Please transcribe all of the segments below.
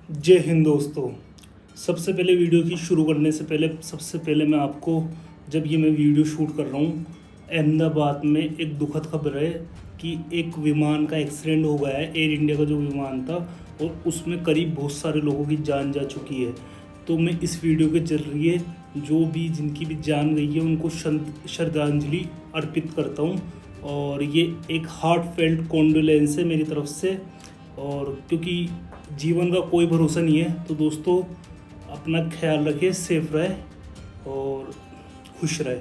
जय हिंद दोस्तों। सबसे पहले वीडियो की शुरू करने से पहले सबसे पहले मैं आपको, जब ये मैं वीडियो शूट कर रहा हूँ, अहमदाबाद में एक दुखद खबर है कि एक विमान का एक्सीडेंट हो गया है। एयर इंडिया का जो विमान था और उसमें करीब बहुत सारे लोगों की जान जा चुकी है। तो मैं इस वीडियो के जरिए जो भी जिनकी भी जान गई है उनको श्रद्धांजलि अर्पित करता हूँ। और ये एक हार्ट फेल्ट कॉन्डोलेंस है मेरी तरफ से। और क्योंकि जीवन का कोई भरोसा नहीं है, तो दोस्तों अपना ख्याल रखें, सेफ रहे और खुश रहे।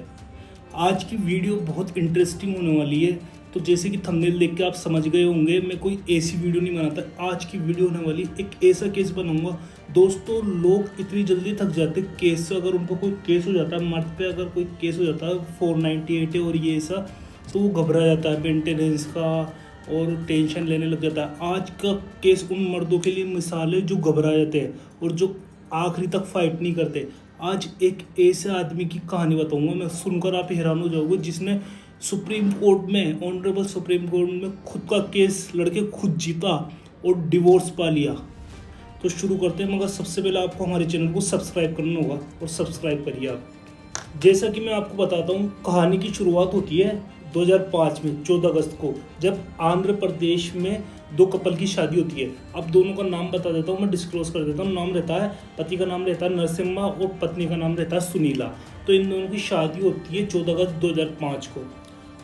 आज की वीडियो बहुत इंटरेस्टिंग होने वाली है। तो जैसे कि थंबनेल देख के आप समझ गए होंगे, मैं कोई ऐसी वीडियो नहीं बनाता। आज की वीडियो होने वाली एक ऐसा केस बनाऊंगा। दोस्तों लोग इतनी जल्दी थक जाते हैं केस से। अगर उनको कोई केस हो जाता है, मर्द पे अगर कोई केस हो जाता है 498 है और ये ऐसा, तो वो घबरा जाता है मेंटेनेंस का और टेंशन लेने लग जाता है। आज का केस उन मर्दों के लिए मिसाल है जो घबरा जाते हैं और जो आखिरी तक फाइट नहीं करते। आज एक ऐसे आदमी की कहानी बताऊंगा मैं, सुनकर आप हैरान हो जाओगे, जिसने सुप्रीम कोर्ट में, ऑनरेबल सुप्रीम कोर्ट में खुद का केस लड़के खुद जीता और डिवोर्स पा लिया। तो शुरू करते हैं, मगर सबसे पहले आपको हमारे चैनल को सब्सक्राइब करना होगा और सब्सक्राइब करिए आप। जैसा कि मैं आपको बताता हूँ, कहानी की शुरुआत होती है 2005 में 14 अगस्त को, जब आंध्र प्रदेश में दो कपल की शादी होती है। अब दोनों का नाम बता देता हूँ, मैं डिस्क्लोज कर देता हूँ। नाम रहता है, पति का नाम रहता है नरसिम्हा और पत्नी का नाम रहता है सुनीला। तो इन दोनों की शादी होती है 14 अगस्त 2005 को।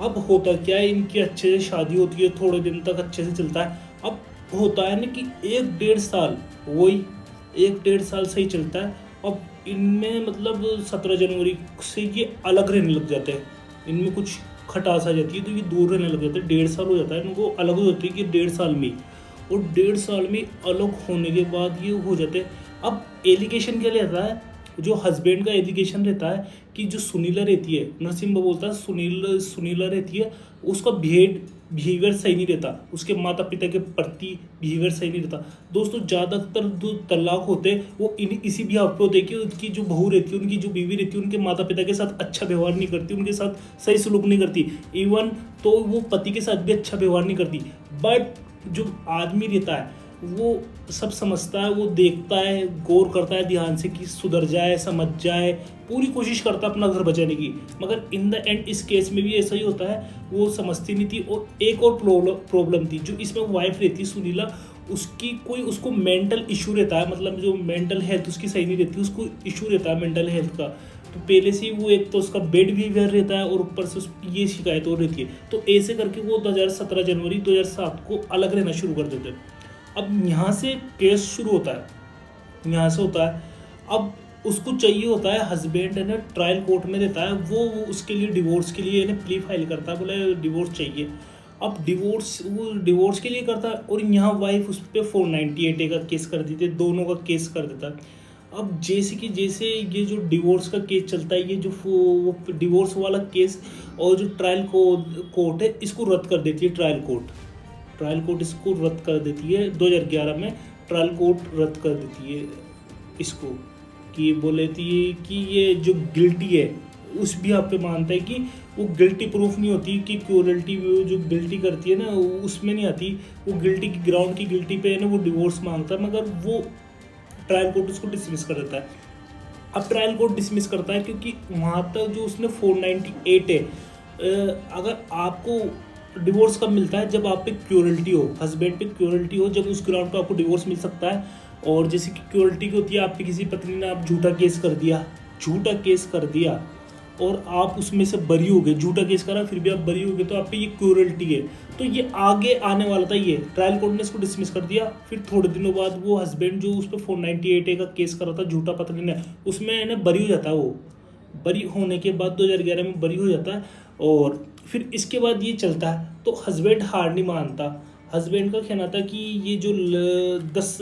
अब होता क्या है, इनकी अच्छे से शादी होती है, थोड़े दिन तक अच्छे से चलता है। अब होता है ना कि 1-1.5 साल, वही 1-1.5 साल सही चलता है। अब इनमें मतलब 17 जनवरी से ये अलग रहने लग जाते हैं। इनमें कुछ खटास आ जाती है, तो ये दूर रहने लग जाते हैं। 1.5 साल हो जाता है इनको अलग हो जाती है कि 1.5 साल में। और 1.5 साल में अलग होने के बाद ये हो जाते हैं। अब एलिगेशन क्या रहता है, जो हस्बैंड का एलिगेशन रहता है कि जो सुनीला रहती है, नरसिम्हा बोलता है सुनीला रहती है, उसका बिहेवियर सही नहीं रहता, उसके माता पिता के प्रति बिहेवियर सही नहीं रहता। दोस्तों ज़्यादातर जो तलाक होते हैं वो इसी बिहाव पे होते हैं कि उनकी जो बहू रहती है, उनकी जो बीवी रहती है, उनके माता पिता के साथ अच्छा व्यवहार नहीं करती, उनके साथ सही सलूक नहीं करती। इवन तो वो पति के साथ भी अच्छा व्यवहार नहीं करती। बट जो आदमी रहता है वो सब समझता है, वो देखता है, गौर करता है ध्यान से कि सुधर जाए, समझ जाए, पूरी कोशिश करता है अपना घर बचाने की। मगर इन द एंड इस केस में भी ऐसा ही होता है, वो समझती नहीं थी। और एक और प्रॉब्लम थी जो इसमें वाइफ रहती सुनीला, उसको मेंटल इशू रहता है, मतलब जो मेंटल हेल्थ उसकी सही नहीं रहती, उसको इशू रहता है मेंटल हेल्थ का। तो पहले से ही वो, एक तो उसका बेड बिहेवियर रहता है और ऊपर से उसकी ये शिकायत और रहती है। तो ऐसे करके वो 2017 जनवरी 2007 को अलग रहना शुरू कर देते हैं। अब यहाँ से केस शुरू होता है, यहाँ से होता है। अब उसको चाहिए होता है, हस्बैंड है ना ट्रायल कोर्ट में रहता है, वो उसके लिए डिवोर्स के लिए प्ली फाइल करता है, बोले डिवोर्स चाहिए। अब वो डिवोर्स के लिए करता है और यहाँ वाइफ उस पर 498 का केस कर देती है, दोनों का केस कर देता है। अब जैसे ये जो डिवोर्स का केस चलता है, ये जो वो डिवोर्स वाला केस और जो ट्रायल कोर्ट है, इसको रद्द कर देती है ट्रायल कोर्ट इसको रद्द कर देती है। 2011 में ट्रायल कोर्ट रद्द कर देती है इसको, कि बोले थी कि ये जो गिल्टी है उस भी आप पे मानता है कि वो गिल्टी प्रूफ नहीं होती, कि क्यूरल्टी जो गिल्टी करती है ना उसमें नहीं आती। वो गिल्टी की ग्राउंड की गिल्टी पे है ना वो डिवोर्स मांगता है, मगर वो ट्रायल कोर्ट उसको डिसमिस कर देता है। अब ट्रायल कोर्ट डिसमिस करता है क्योंकि वहाँ तक जो उसने 498 है, अगर आपको डिवोर्स कब मिलता है, जब आप पे क्यूरल्टी हो, हस्बैंड पे क्यूरल्टी हो, जब उस ग्राउंड पे आपको डिवोर्स मिल सकता है। और जैसे कि क्यूरल्टी की होती है, आप पे किसी पत्नी ने आप झूठा केस कर दिया और आप उसमें से बरी हो गए, झूठा केस करा फिर भी आप बरी हो गए, तो आप पे ये क्यूरल्टी है। तो ये आगे आने वाला था, ये ट्रायल कोर्ट ने इसको डिसमिस कर दिया। फिर थोड़े दिनों बाद वो हस्बैंड जो उस पर 498 का केस करा था झूठा पत्नी ने, उसमें ना बरी हो जाता है। वो बरी होने के बाद 2011 में बरी हो जाता है। और फिर इसके बाद ये चलता है, तो हस्बैंड हार नहीं मानता। हस्बैंड का कहना था कि ये जो 10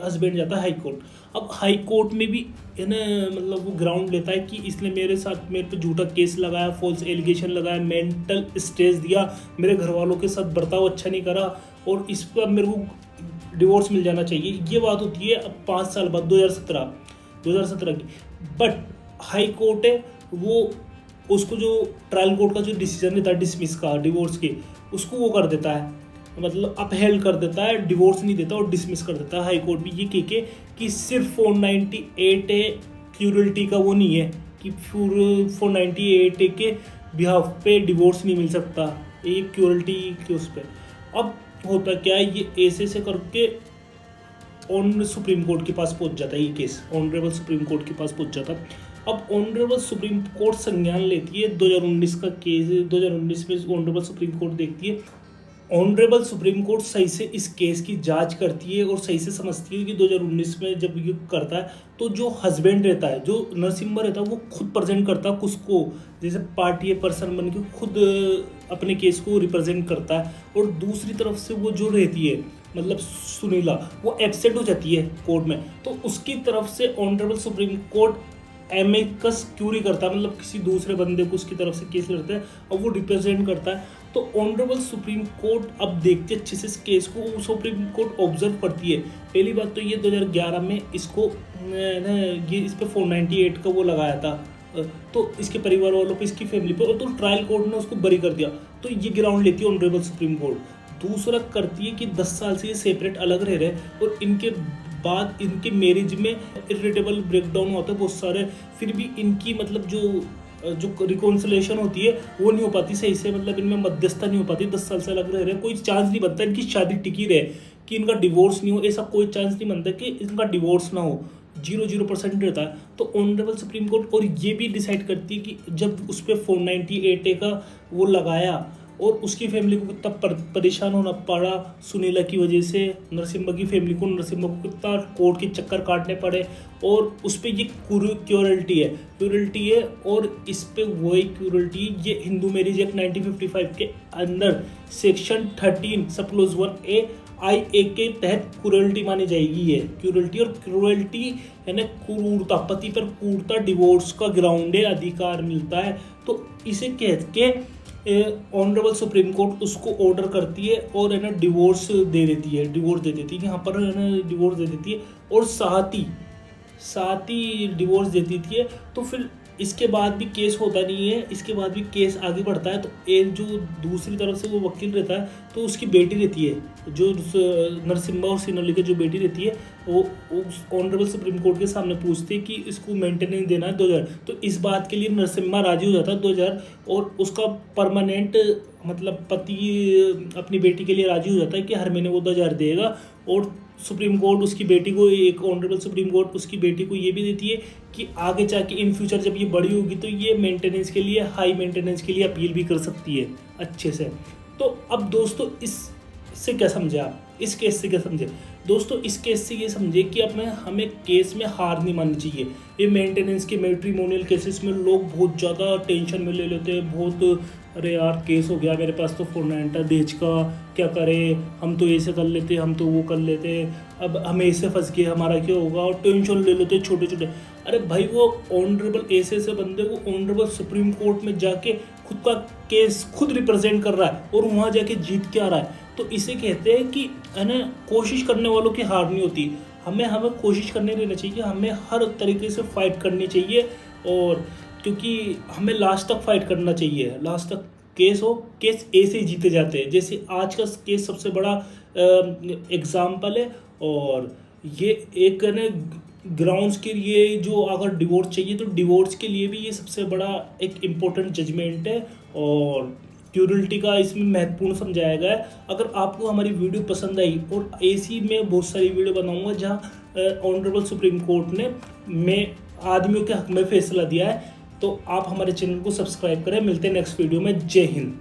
हस्बैंड जाता है हाई कोर्ट। अब हाई कोर्ट में भी है ना, मतलब वो ग्राउंड लेता है कि इसने मेरे पे झूठा केस लगाया, फॉल्स एलिगेशन लगाया, मेंटल स्ट्रेस दिया, मेरे घर वालों के साथ बर्ताव अच्छा नहीं करा और इस पर मेरे को डिवोर्स मिल जाना चाहिए। ये बात होती है अब 5 साल बाद 2017 की। बट हाई कोर्ट है वो, उसको जो ट्रायल कोर्ट का जो डिसीजन रहता है डिसमिस का डिवोर्स के, उसको वो कर देता है, मतलब अपहेल्ड कर देता है, डिवोर्स नहीं देता और डिसमिस कर देता है हाई कोर्ट भी, ये कह के कि सिर्फ 498A क्यूरल्टी का वो नहीं है कि 498A के बिहाफ पे डिवोर्स नहीं मिल सकता, ये क्यूरल्टी के उस पर। अब होता क्या है, ये ऐसे करके ऑन सुप्रीम कोर्ट के पास पहुंच जाता है, ये केस ऑनरेबल सुप्रीम कोर्ट के पास पहुंच जाता है। अब ऑनरेबल सुप्रीम कोर्ट संज्ञान लेती है 2019 का केस, 2019 में ऑनरेबल सुप्रीम कोर्ट देखती है। ऑनरेबल सुप्रीम कोर्ट सही से इस केस की जांच करती है और सही से समझती है कि 2019 में जब ये करता है तो जो हस्बैंड रहता है, जो नरसिम्हा रहता है, वो खुद प्रेजेंट करता है उसको, जैसे पार्टी पर्सन बन के खुद अपने केस को रिप्रेजेंट करता है। और दूसरी तरफ से वो जो रहती है मतलब सुनीला, वो एब्सेंट हो जाती है कोर्ट में, तो उसकी तरफ से honourable supreme court amicus curiae करता है, मतलब किसी दूसरे बंदे को उसकी तरफ से केस लड़ता है और वो रिप्रेजेंट करता है। तो ऑनरेबल सुप्रीम कोर्ट अब देखते अच्छे से इस केस को, सुप्रीम कोर्ट ऑब्जर्व करती है। पहली बात तो ये 2011 में इसको ये इस पे 498 का वो लगाया था, तो इसके परिवार वालों पे, इसकी फैमिली पे, और तो ट्रायल कोर्ट ने उसको बरी कर दिया, तो ये ग्राउंड लेती है ऑनरेबल सुप्रीम कोर्ट। दूसरा करती है कि 10 साल से ये सेपरेट अलग रह रहे और इनके बाद इनके मैरिज में इरिटेबल ब्रेकडाउन होता है बहुत सारे, फिर भी इनकी मतलब जो रिकॉन्सिलेशन होती है वो नहीं हो पाती सही से, मतलब इनमें मध्यस्थता नहीं हो पाती। 10 साल से अलग रह रहे, कोई चांस नहीं बनता इनकी शादी टिकी रहे, कि इनका डिवोर्स नहीं हो, ऐसा कोई चांस नहीं बनता कि इनका डिवोर्स ना हो, 0% रहता है। तो ऑनरेबल सुप्रीम कोर्ट और ये भी डिसाइड करती है कि जब उस पर 498A का वो लगाया और उसकी फैमिली को कितना परेशान होना पड़ा सुनीला की वजह से, नरसिम्हा की फैमिली को, नरसिम्हा को कितना कोर्ट के चक्कर काटने पड़े, और उस पर ये क्यूरल्टी है और इस पे वही क्यूरल्टी, ये हिंदू मैरिज एक्ट 1955 के अंदर सेक्शन 13 सब क्लोज 1A IA के तहत क्रूरल्टी मानी जाएगी है। क्रूरल्टी और क्रूरल्टी यानी क्रूरता, पति पर क्रूरता डिवोर्स का ग्राउंड है, अधिकार मिलता है। तो इसे कह के ऑनरेबल सुप्रीम कोर्ट उसको ऑर्डर करती है और है ना डिवोर्स दे देती है कि यहाँ पर है ना डिवोर्स दे देती है, और साथ ही डिवोर्स दे देती है। तो फिर इसके बाद भी केस होता नहीं है, इसके बाद भी केस आगे बढ़ता है। तो एक जो दूसरी तरफ से वो वकील रहता है, तो उसकी बेटी रहती है, जो नरसिम्हा और सिनोली की जो बेटी रहती है, वो ऑनरेबल सुप्रीम कोर्ट के सामने पूछती है कि इसको मेंटेनेंस देना है 2000। तो इस बात के लिए नरसिम्हा राजी हो जाता है 2000, और उसका परमानेंट मतलब पति अपनी बेटी के लिए राजी हो जाता है कि हर महीने वो 2000 देगा। और सुप्रीम कोर्ट उसकी बेटी को, एक ऑनरेबल सुप्रीम कोर्ट उसकी बेटी को ये भी देती है कि आगे जाके इन फ्यूचर जब ये बड़ी होगी तो ये मेंटेनेंस के लिए, हाई मेंटेनेंस के लिए अपील भी कर सकती है अच्छे से। तो अब दोस्तों इससे क्या समझे आप, इस केस से क्या समझे दोस्तों? इस केस से ये समझे कि अब हमें केस में हार नहीं माननी चाहिए। ये मेंटेनेंस के मैट्रिमोनियल केसेस में लोग बहुत ज़्यादा टेंशन में ले लेते हैं, बहुत अरे यार केस हो गया मेरे पास तो 498 देज का, क्या करें, हम तो ऐसे कर लेते, हम तो वो कर लेते, अब हम ऐसे फंस गए, हमारा क्या होगा, और टेंशन ले लेते छोटे छोटे। अरे भाई वो ऑनरेबल ऐसे बंदे को ऑनरेबल सुप्रीम कोर्ट में जाके खुद का केस खुद रिप्रेजेंट कर रहा है और वहाँ जाके जीत के आ रहा है। तो इसे कहते हैं कि है ना, कोशिश करने वालों की हार नहीं होती। हमें कोशिश करने रहना चाहिए, हमें हर तरीके से फाइट करनी चाहिए, और क्योंकि हमें लास्ट तक फाइट करना चाहिए, लास्ट तक केस ऐसे ही जीते जाते हैं। जैसे आज का केस सबसे बड़ा एग्जाम्पल है, और ये एक ना ग्राउंड्स के लिए जो अगर डिवोर्स चाहिए तो डिवोर्स के लिए भी ये सबसे बड़ा एक इम्पोर्टेंट जजमेंट है, और क्यूरल्टी का इसमें महत्वपूर्ण समझाया गया है। अगर आपको हमारी वीडियो पसंद आई, और ऐसी मैं बहुत सारी वीडियो बनाऊंगा जहां ऑनरेबल सुप्रीम कोर्ट ने आदमियों के हक में फैसला दिया है, तो आप हमारे चैनल को सब्सक्राइब करें। मिलते हैं नेक्स्ट वीडियो में। जय हिंद।